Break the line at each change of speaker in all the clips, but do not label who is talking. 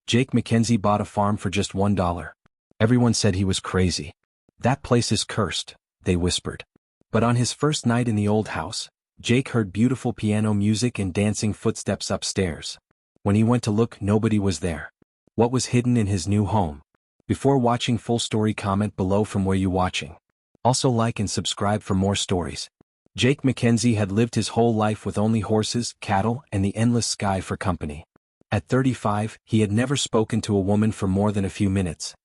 Jake Mackenzie bought a farm for just $1. Everyone said he was crazy. "That place is cursed," they whispered. But on his first night in the old house, Jake heard beautiful piano music and dancing footsteps upstairs. When he went to look, nobody was there. What was hidden in his new home? Before watching full story, comment below from where you watching. Also like and subscribe for more stories. Jake Mackenzie had lived his whole life with only horses, cattle, and the endless sky for company. At 35, he had never spoken to a woman for more than a few minutes.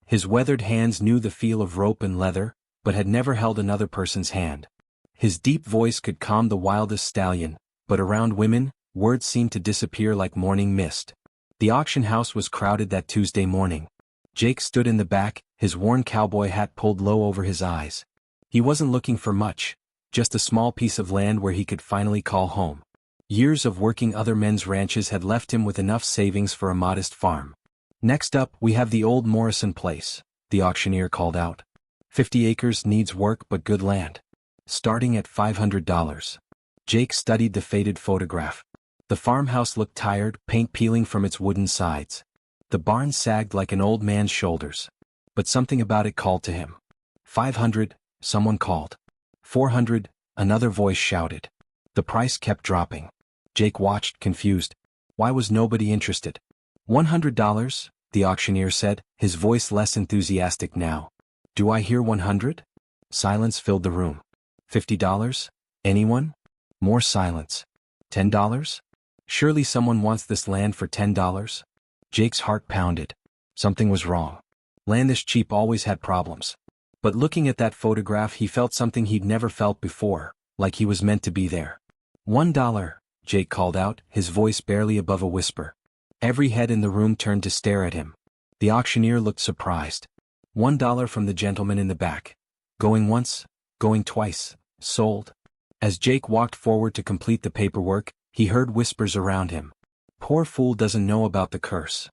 His weathered hands knew the feel of rope and leather, but had never held another person's hand. His deep voice could calm the wildest stallion, but around women, words seemed to disappear like morning mist. The auction house was crowded that Tuesday morning. Jake stood in the back, his worn cowboy hat pulled low over his eyes. He wasn't looking for much, just a small piece of land where he could finally call home. Years of working other men's ranches had left him with enough savings for a modest farm. "Next up, we have the old Morrison place," the auctioneer called out. 50 acres, needs work but good land. Starting at $500. Jake studied the faded photograph. The farmhouse looked tired, paint peeling from its wooden sides. The barn sagged like an old man's shoulders. But something about it called to him. 500, someone called. 400, another voice shouted. The price kept dropping. Jake watched, confused. Why was nobody interested? $100, the auctioneer said, his voice less enthusiastic now. "Do I hear 100? Silence filled the room. $50? Anyone? More silence. $10? Surely someone wants this land for $10? Jake's heart pounded. Something was wrong. Land this cheap always had problems. But looking at that photograph, he felt something he'd never felt before, like he was meant to be there. $1, Jake called out, his voice barely above a whisper. Every head in the room turned to stare at him. The auctioneer looked surprised. $1 from the gentleman in the back. Going once, going twice, sold. As Jake walked forward to complete the paperwork, he heard whispers around him. Poor fool doesn't know about the curse.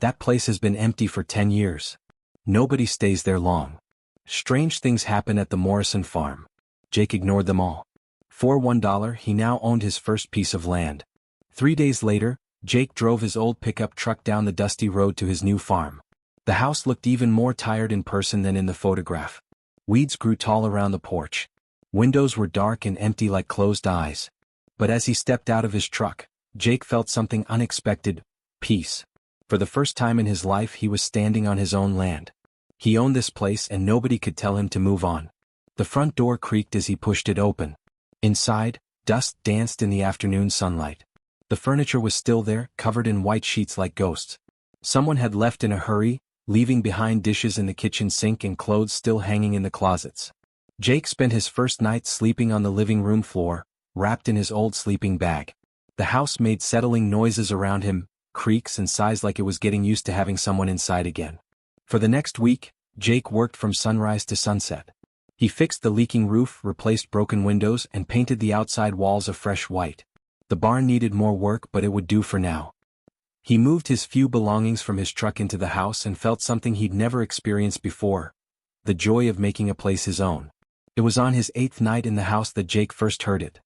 That place has been empty for 10 years. Nobody stays there long. Strange things happen at the Morrison farm. Jake ignored them all. For $1, he now owned his first piece of land. 3 days later, Jake drove his old pickup truck down the dusty road to his new farm. The house looked even more tired in person than in the photograph. Weeds grew tall around the porch. Windows were dark and empty like closed eyes. But as he stepped out of his truck, Jake felt something unexpected: peace. For the first time in his life, he was standing on his own land. He owned this place and nobody could tell him to move on. The front door creaked as he pushed it open. Inside, dust danced in the afternoon sunlight. The furniture was still there, covered in white sheets like ghosts. Someone had left in a hurry, leaving behind dishes in the kitchen sink and clothes still hanging in the closets. Jake spent his first night sleeping on the living room floor, wrapped in his old sleeping bag. The house made settling noises around him, creaks and sighs like it was getting used to having someone inside again. For the next week, Jake worked from sunrise to sunset. He fixed the leaking roof, replaced broken windows, and painted the outside walls a fresh white. The barn needed more work, but it would do for now. He moved his few belongings from his truck into the house and felt something he'd never experienced before: the joy of making a place his own. It was on his 8th night in the house that Jake first heard it.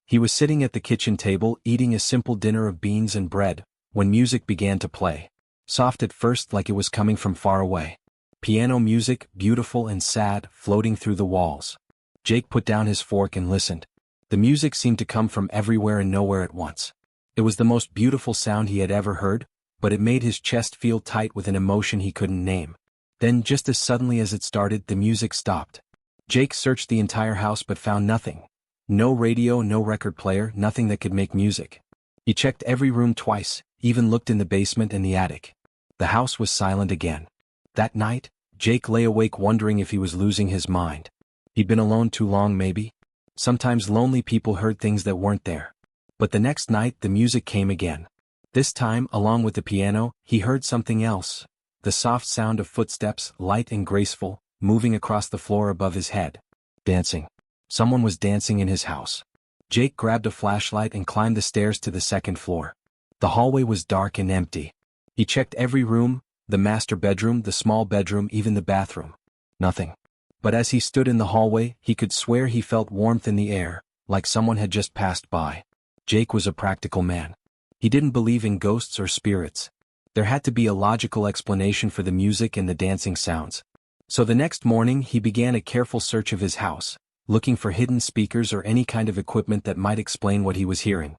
He was sitting at the kitchen table eating a simple dinner of beans and bread, when music began to play. Soft at first, like it was coming from far away. Piano music, beautiful and sad, floating through the walls. Jake put down his fork and listened. The music seemed to come from everywhere and nowhere at once. It was the most beautiful sound he had ever heard, but it made his chest feel tight with an emotion he couldn't name. Then, just as suddenly as it started, the music stopped. Jake searched the entire house but found nothing. No radio, no record player, nothing that could make music. He checked every room twice, even looked in the basement and the attic. The house was silent again. That night, Jake lay awake wondering if he was losing his mind. He'd been alone too long, maybe. Sometimes lonely people heard things that weren't there. But the next night the music came again. This time, along with the piano, he heard something else. The soft sound of footsteps, light and graceful, moving across the floor above his head. Dancing. Someone was dancing in his house. Jake grabbed a flashlight and climbed the stairs to the 2nd floor. The hallway was dark and empty. He checked every room, the master bedroom, the small bedroom, even the bathroom. Nothing. But as he stood in the hallway, he could swear he felt warmth in the air, like someone had just passed by. Jake was a practical man. He didn't believe in ghosts or spirits. There had to be a logical explanation for the music and the dancing sounds. So the next morning he began a careful search of his house, looking for hidden speakers or any kind of equipment that might explain what he was hearing.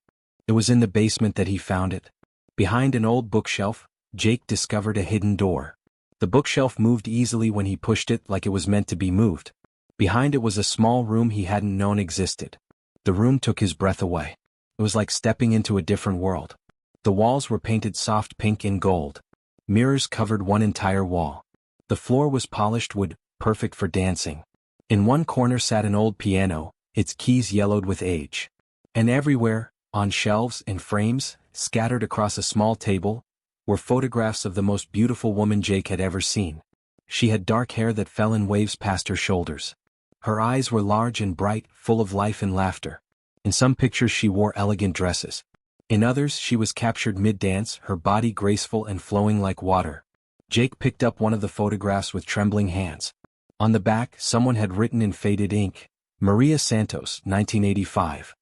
It was in the basement that he found it. Behind an old bookshelf, Jake discovered a hidden door. The bookshelf moved easily when he pushed it like it was meant to be moved. Behind it was a small room he hadn't known existed. The room took his breath away. It was like stepping into a different world. The walls were painted soft pink and gold. Mirrors covered one entire wall. The floor was polished wood, perfect for dancing. In one corner sat an old piano, its keys yellowed with age. And everywhere, on shelves and frames, scattered across a small table, were photographs of the most beautiful woman Jake had ever seen. She had dark hair that fell in waves past her shoulders. Her eyes were large and bright, full of life and laughter. In some pictures she wore elegant dresses. In others she was captured mid-dance, her body graceful and flowing like water. Jake picked up one of the photographs with trembling hands. On the back, someone had written in faded ink, "Maria Santos, 1985.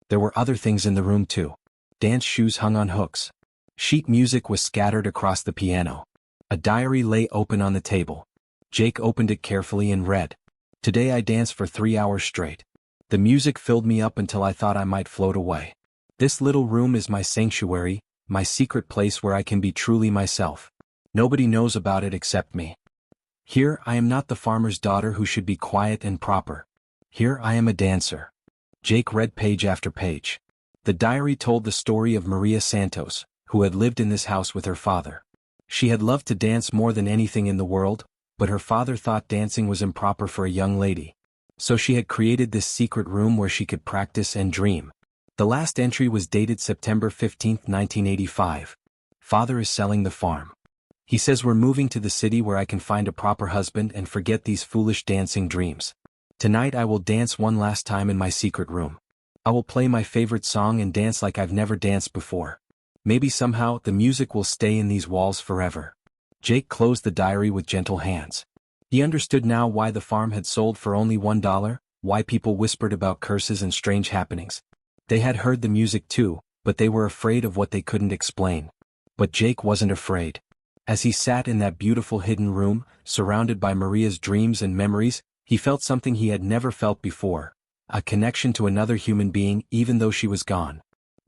There were other things in the room too. Dance shoes hung on hooks. Sheet music was scattered across the piano. A diary lay open on the table. Jake opened it carefully and read, "Today I danced for 3 hours straight. The music filled me up until I thought I might float away. This little room is my sanctuary, my secret place where I can be truly myself. Nobody knows about it except me. Here I am not the farmer's daughter who should be quiet and proper. Here I am a dancer." Jake read page after page. The diary told the story of Maria Santos, who had lived in this house with her father. She had loved to dance more than anything in the world, but her father thought dancing was improper for a young lady. So she had created this secret room where she could practice and dream. The last entry was dated September 15, 1985. "Father is selling the farm. He says we're moving to the city where I can find a proper husband and forget these foolish dancing dreams. Tonight I will dance one last time in my secret room. I will play my favorite song and dance like I've never danced before. Maybe somehow the music will stay in these walls forever." Jake closed the diary with gentle hands. He understood now why the farm had sold for only $1, why people whispered about curses and strange happenings. They had heard the music too, but they were afraid of what they couldn't explain. But Jake wasn't afraid. As he sat in that beautiful hidden room, surrounded by Maria's dreams and memories, he felt something he had never felt before, a connection to another human being even though she was gone.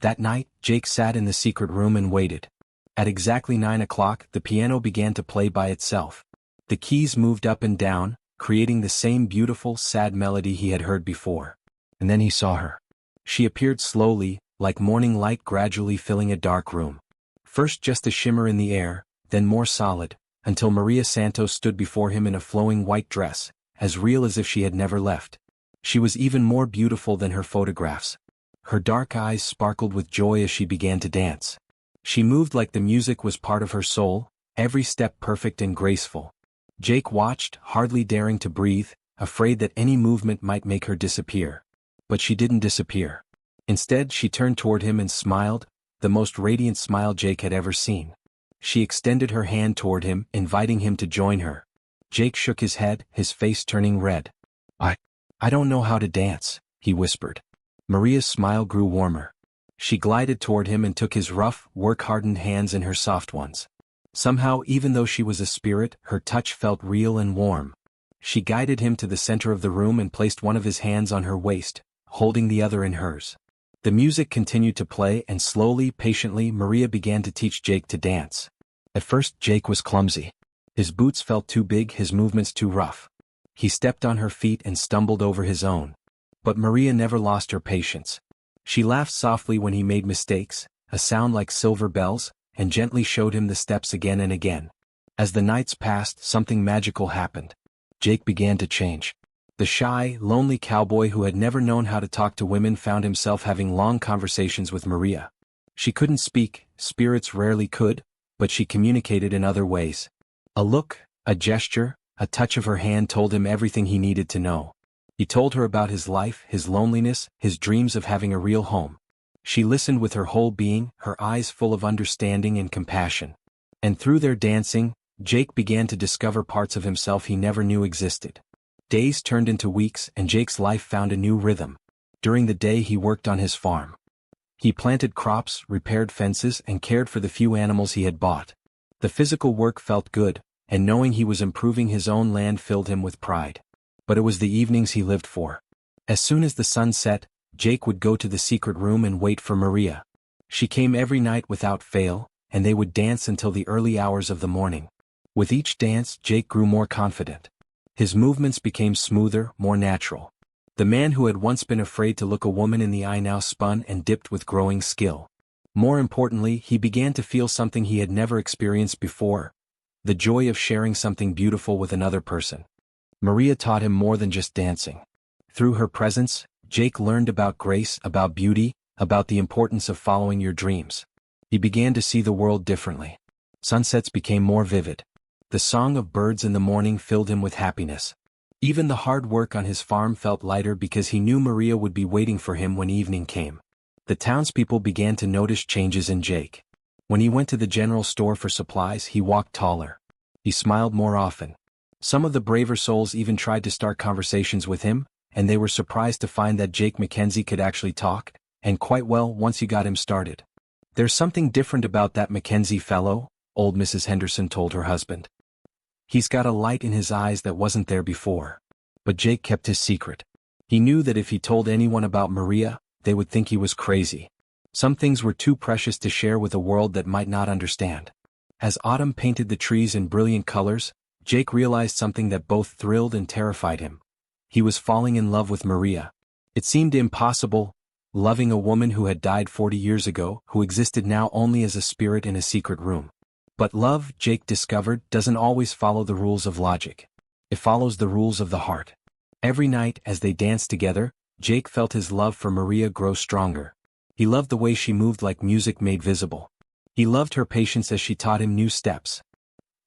That night, Jake sat in the secret room and waited. At exactly 9 o'clock, the piano began to play by itself. The keys moved up and down, creating the same beautiful, sad melody he had heard before. And then he saw her. She appeared slowly, like morning light gradually filling a dark room. First just a shimmer in the air, then more solid, until Maria Santos stood before him in a flowing white dress, as real as if she had never left. She was even more beautiful than her photographs. Her dark eyes sparkled with joy as she began to dance. She moved like the music was part of her soul, every step perfect and graceful. Jake watched, hardly daring to breathe, afraid that any movement might make her disappear. But she didn't disappear. Instead, she turned toward him and smiled, the most radiant smile Jake had ever seen. She extended her hand toward him, inviting him to join her. Jake shook his head, his face turning red. I don't know how to dance," he whispered. Maria's smile grew warmer. She glided toward him and took his rough, work-hardened hands in her soft ones. Somehow, even though she was a spirit, her touch felt real and warm. She guided him to the center of the room and placed one of his hands on her waist, holding the other in hers. The music continued to play and slowly, patiently, Maria began to teach Jake to dance. At first, Jake was clumsy. His boots felt too big, his movements too rough. He stepped on her feet and stumbled over his own. But Maria never lost her patience. She laughed softly when he made mistakes, a sound like silver bells, and gently showed him the steps again and again. As the nights passed, something magical happened. Jake began to change. The shy, lonely cowboy who had never known how to talk to women found himself having long conversations with Maria. She couldn't speak, spirits rarely could, but she communicated in other ways. A look, a gesture, a touch of her hand told him everything he needed to know. He told her about his life, his loneliness, his dreams of having a real home. She listened with her whole being, her eyes full of understanding and compassion. And through their dancing, Jake began to discover parts of himself he never knew existed. Days turned into weeks and Jake's life found a new rhythm. During the day he worked on his farm. He planted crops, repaired fences, and cared for the few animals he had bought. The physical work felt good, and knowing he was improving his own land filled him with pride. But it was the evenings he lived for. As soon as the sun set, Jake would go to the secret room and wait for Maria. She came every night without fail, and they would dance until the early hours of the morning. With each dance, Jake grew more confident. His movements became smoother, more natural. The man who had once been afraid to look a woman in the eye now spun and dipped with growing skill. More importantly, he began to feel something he had never experienced before: the joy of sharing something beautiful with another person. Maria taught him more than just dancing. Through her presence, Jake learned about grace, about beauty, about the importance of following your dreams. He began to see the world differently. Sunsets became more vivid. The song of birds in the morning filled him with happiness. Even the hard work on his farm felt lighter because he knew Maria would be waiting for him when evening came. The townspeople began to notice changes in Jake. When he went to the general store for supplies, he walked taller. He smiled more often. Some of the braver souls even tried to start conversations with him, and they were surprised to find that Jake Mackenzie could actually talk, and quite well once you got him started. "There's something different about that Mackenzie fellow," old Mrs. Henderson told her husband. "He's got a light in his eyes that wasn't there before." But Jake kept his secret. He knew that if he told anyone about Maria, they would think he was crazy. Some things were too precious to share with a world that might not understand. As autumn painted the trees in brilliant colors, Jake realized something that both thrilled and terrified him. He was falling in love with Maria. It seemed impossible, loving a woman who had died 40 years ago, who existed now only as a spirit in a secret room. But love, Jake discovered, doesn't always follow the rules of logic. It follows the rules of the heart. Every night, as they danced together, Jake felt his love for Maria grow stronger. He loved the way she moved like music made visible. He loved her patience as she taught him new steps.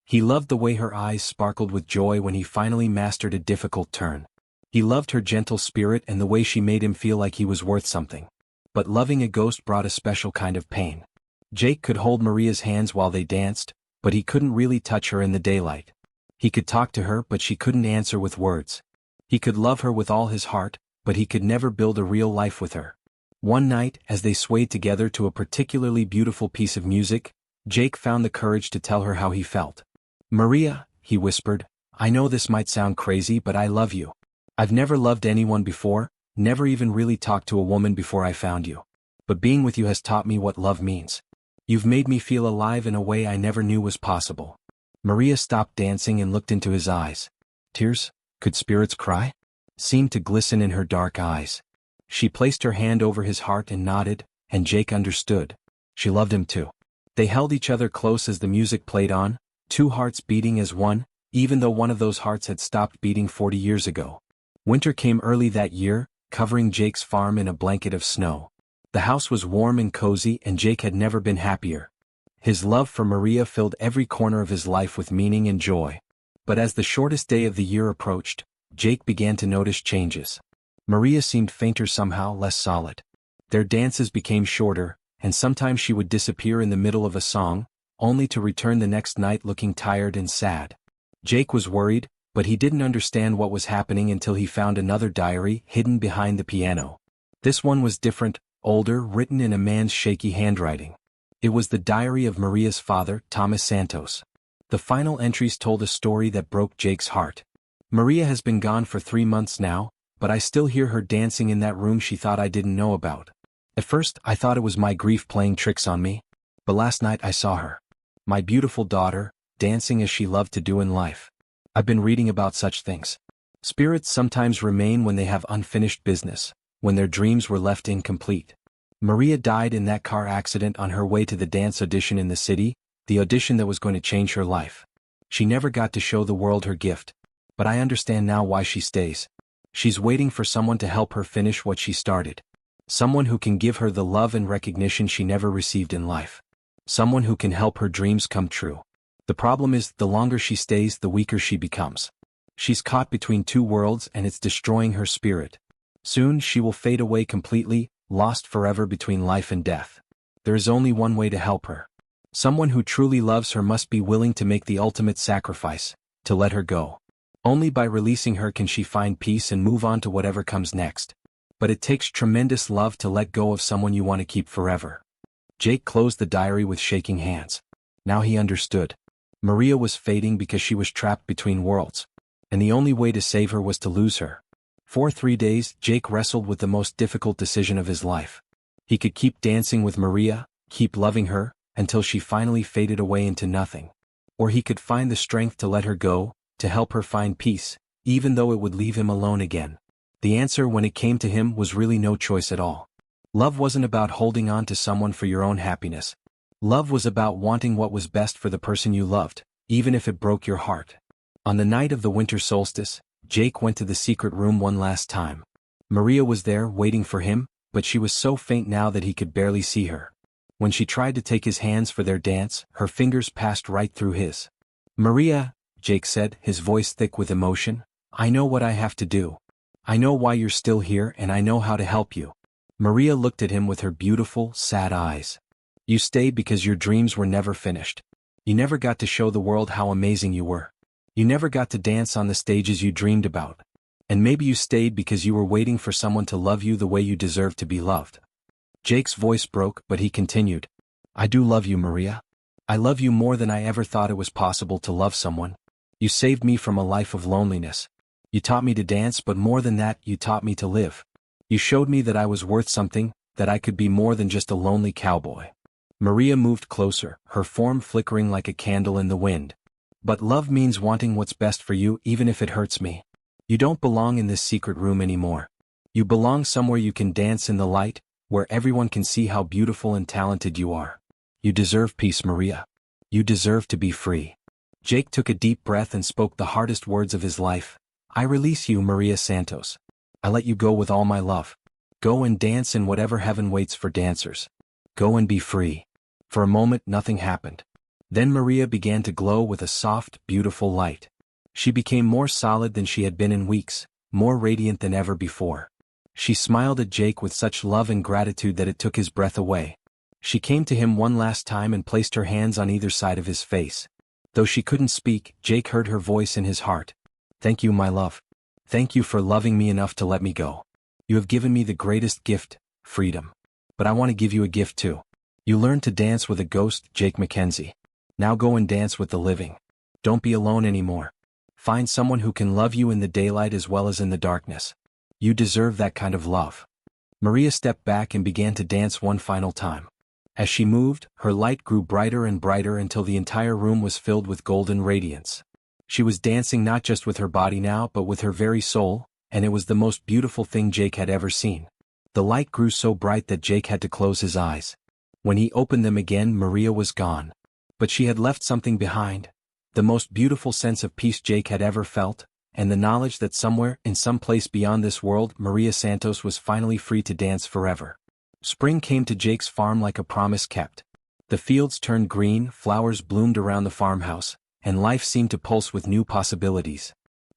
He loved the way her eyes sparkled with joy when he finally mastered a difficult turn. He loved her gentle spirit and the way she made him feel like he was worth something. But loving a ghost brought a special kind of pain. Jake could hold Maria's hands while they danced, but he couldn't really touch her in the daylight. He could talk to her, but she couldn't answer with words. He could love her with all his heart, but he could never build a real life with her. One night, as they swayed together to a particularly beautiful piece of music, Jake found the courage to tell her how he felt. "Maria," he whispered, "I know this might sound crazy, but I love you. I've never loved anyone before, never even really talked to a woman before I found you. But being with you has taught me what love means. You've made me feel alive in a way I never knew was possible." Maria stopped dancing and looked into his eyes. Tears, could spirits cry? Seemed to glisten in her dark eyes. She placed her hand over his heart and nodded, and Jake understood. She loved him too. They held each other close as the music played on, two hearts beating as one, even though one of those hearts had stopped beating 40 years ago. Winter came early that year, covering Jake's farm in a blanket of snow. The house was warm and cozy, and Jake had never been happier. His love for Maria filled every corner of his life with meaning and joy. But as the shortest day of the year approached, Jake began to notice changes. Maria seemed fainter, somehow less solid. Their dances became shorter, and sometimes she would disappear in the middle of a song, only to return the next night looking tired and sad. Jake was worried, but he didn't understand what was happening until he found another diary hidden behind the piano. This one was different, older, written in a man's shaky handwriting. It was the diary of Maria's father, Thomas Santos. The final entries told a story that broke Jake's heart. "Maria has been gone for 3 months now, but I still hear her dancing in that room she thought I didn't know about. At first, I thought it was my grief playing tricks on me, but last night I saw her. My beautiful daughter, dancing as she loved to do in life. I've been reading about such things. Spirits sometimes remain when they have unfinished business, when their dreams were left incomplete. Maria died in that car accident on her way to the dance audition in the city, the audition that was going to change her life. She never got to show the world her gift, but I understand now why she stays. She's waiting for someone to help her finish what she started. Someone who can give her the love and recognition she never received in life. Someone who can help her dreams come true. The problem is, the longer she stays, the weaker she becomes. She's caught between two worlds, and it's destroying her spirit. Soon she will fade away completely, lost forever between life and death. There is only one way to help her. Someone who truly loves her must be willing to make the ultimate sacrifice, to let her go. Only by releasing her can she find peace and move on to whatever comes next. But it takes tremendous love to let go of someone you want to keep forever. Jake closed the diary with shaking hands. Now he understood. Maria was fading because she was trapped between worlds. And the only way to save her was to lose her. For 3 days, Jake wrestled with the most difficult decision of his life. He could keep dancing with Maria, keep loving her, until she finally faded away into nothing. Or he could find the strength to let her go, to help her find peace, even though it would leave him alone again. The answer when it came to him was really no choice at all. Love wasn't about holding on to someone for your own happiness. Love was about wanting what was best for the person you loved, even if it broke your heart. On the night of the winter solstice, Jake went to the secret room one last time. Maria was there waiting for him, but she was so faint now that he could barely see her. When she tried to take his hands for their dance, her fingers passed right through his. "Maria," Jake said, his voice thick with emotion, "I know what I have to do. I know why you're still here and I know how to help you." Maria looked at him with her beautiful, sad eyes. "You stayed because your dreams were never finished. You never got to show the world how amazing you were. You never got to dance on the stages you dreamed about. And maybe you stayed because you were waiting for someone to love you the way you deserve to be loved." Jake's voice broke, but he continued. "I do love you, Maria. I love you more than I ever thought it was possible to love someone. You saved me from a life of loneliness. You taught me to dance, but more than that, you taught me to live. You showed me that I was worth something, that I could be more than just a lonely cowboy." Maria moved closer, her form flickering like a candle in the wind. "But love means wanting what's best for you even if it hurts me. You don't belong in this secret room anymore. You belong somewhere you can dance in the light, where everyone can see how beautiful and talented you are. You deserve peace, Maria. You deserve to be free." Jake took a deep breath and spoke the hardest words of his life. "I release you, Maria Santos. I let you go with all my love. Go and dance in whatever heaven waits for dancers. Go and be free." For a moment nothing happened. Then Maria began to glow with a soft, beautiful light. She became more solid than she had been in weeks, more radiant than ever before. She smiled at Jake with such love and gratitude that it took his breath away. She came to him one last time and placed her hands on either side of his face. Though she couldn't speak, Jake heard her voice in his heart. "Thank you, my love. Thank you for loving me enough to let me go. You have given me the greatest gift, freedom. But I want to give you a gift too. You learned to dance with a ghost, Jake Mackenzie. Now go and dance with the living. Don't be alone anymore. Find someone who can love you in the daylight as well as in the darkness. You deserve that kind of love." Maria stepped back and began to dance one final time. As she moved, her light grew brighter and brighter until the entire room was filled with golden radiance. She was dancing not just with her body now but with her very soul, and it was the most beautiful thing Jake had ever seen. The light grew so bright that Jake had to close his eyes. When he opened them again, Maria was gone. But she had left something behind. The most beautiful sense of peace Jake had ever felt, and the knowledge that somewhere, in some place beyond this world, Maria Santos was finally free to dance forever. Spring came to Jake's farm like a promise kept. The fields turned green, flowers bloomed around the farmhouse, and life seemed to pulse with new possibilities.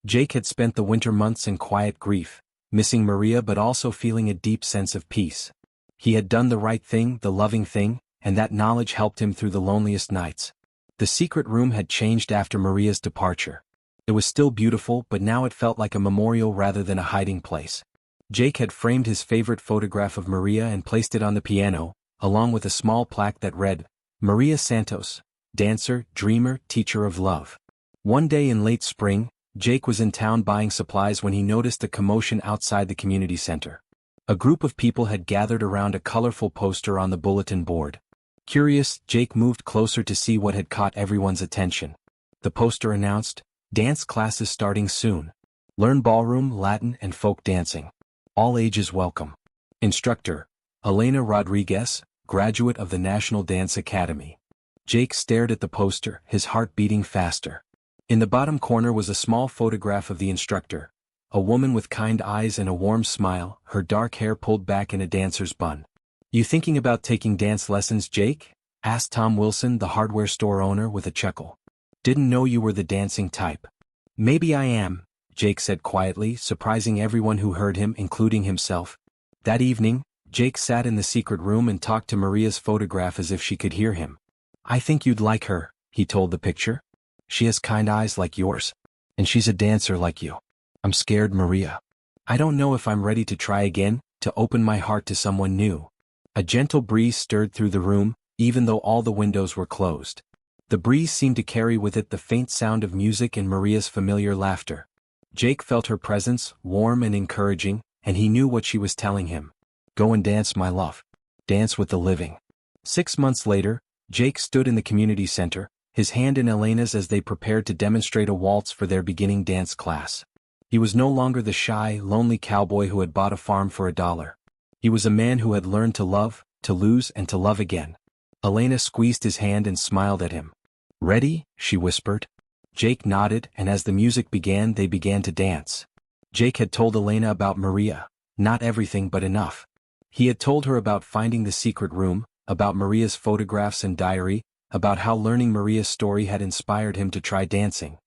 Jake had spent the winter months in quiet grief, missing Maria but also feeling a deep sense of peace. He had done the right thing, the loving thing, and that knowledge helped him through the loneliest nights. The secret room had changed after Maria's departure. It was still beautiful, but now it felt like a memorial rather than a hiding place. Jake had framed his favorite photograph of Maria and placed it on the piano, along with a small plaque that read, "Maria Santos, dancer, dreamer, teacher of love." One day in late spring, Jake was in town buying supplies when he noticed a commotion outside the community center. A group of people had gathered around a colorful poster on the bulletin board. Curious, Jake moved closer to see what had caught everyone's attention. The poster announced, "Dance classes starting soon. Learn ballroom, Latin, and folk dancing. All ages welcome. Instructor, Elena Rodriguez, graduate of the National Dance Academy." Jake stared at the poster, his heart beating faster. In the bottom corner was a small photograph of the instructor, a woman with kind eyes and a warm smile, her dark hair pulled back in a dancer's bun. "You thinking about taking dance lessons, Jake?" asked Tom Wilson, the hardware store owner, with a chuckle. "Didn't know you were the dancing type." "Maybe I am," Jake said quietly, surprising everyone who heard him, including himself. That evening, Jake sat in the secret room and talked to Maria's photograph as if she could hear him. "I think you'd like her," he told the picture. "She has kind eyes like yours. And she's a dancer like you. I'm scared, Maria. I don't know if I'm ready to try again, to open my heart to someone new." A gentle breeze stirred through the room, even though all the windows were closed. The breeze seemed to carry with it the faint sound of music and Maria's familiar laughter. Jake felt her presence, warm and encouraging, and he knew what she was telling him. Go and dance, my love. Dance with the living. 6 months later, Jake stood in the community center, his hand in Elena's as they prepared to demonstrate a waltz for their beginning dance class. He was no longer the shy, lonely cowboy who had bought a farm for $1. He was a man who had learned to love, to lose and to love again. Elena squeezed his hand and smiled at him. Ready? She whispered. Jake nodded, and as the music began, they began to dance. Jake had told Elena about Maria, not everything but enough. He had told her about finding the secret room, about Maria's photographs and diary, about how learning Maria's story had inspired him to try dancing.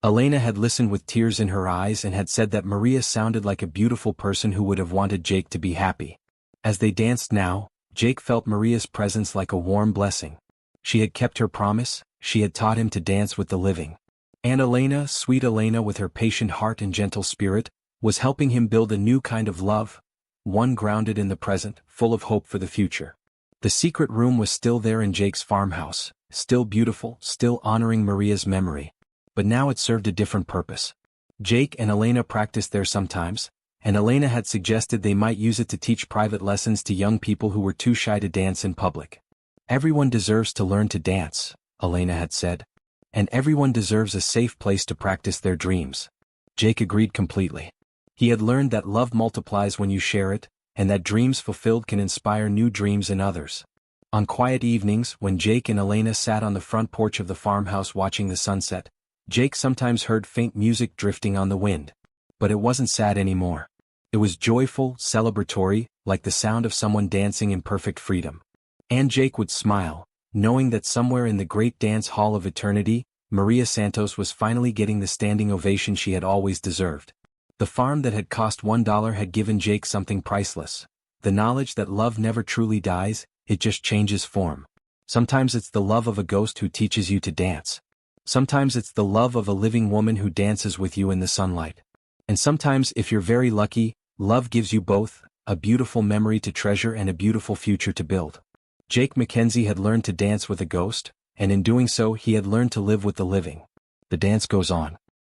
Elena had listened with tears in her eyes and had said that Maria sounded like a beautiful person who would have wanted Jake to be happy. As they danced now, Jake felt Maria's presence like a warm blessing. She had kept her promise, she had taught him to dance with the living. And Elena, sweet Elena with her patient heart and gentle spirit, was helping him build a new kind of love, one grounded in the present, full of hope for the future. The secret room was still there in Jake's farmhouse, still beautiful, still honoring Maria's memory. But now it served a different purpose. Jake and Elena practiced there sometimes, and Elena had suggested they might use it to teach private lessons to young people who were too shy to dance in public. Everyone deserves to learn to dance, Elena had said. And everyone deserves a safe place to practice their dreams. Jake agreed completely. He had learned that love multiplies when you share it, and that dreams fulfilled can inspire new dreams in others. On quiet evenings, when Jake and Elena sat on the front porch of the farmhouse watching the sunset, Jake sometimes heard faint music drifting on the wind. But it wasn't sad anymore. It was joyful, celebratory, like the sound of someone dancing in perfect freedom. And Jake would smile, knowing that somewhere in the great dance hall of eternity, Maria Santos was finally getting the standing ovation she had always deserved. The farm that had cost $1 had given Jake something priceless. The knowledge that love never truly dies, it just changes form. Sometimes it's the love of a ghost who teaches you to dance. Sometimes it's the love of a living woman who dances with you in the sunlight. And sometimes, if you're very lucky, love gives you both, a beautiful memory to treasure and a beautiful future to build. Jake Mackenzie had learned to dance with a ghost, and in doing so he had learned to live with the living. The dance goes on.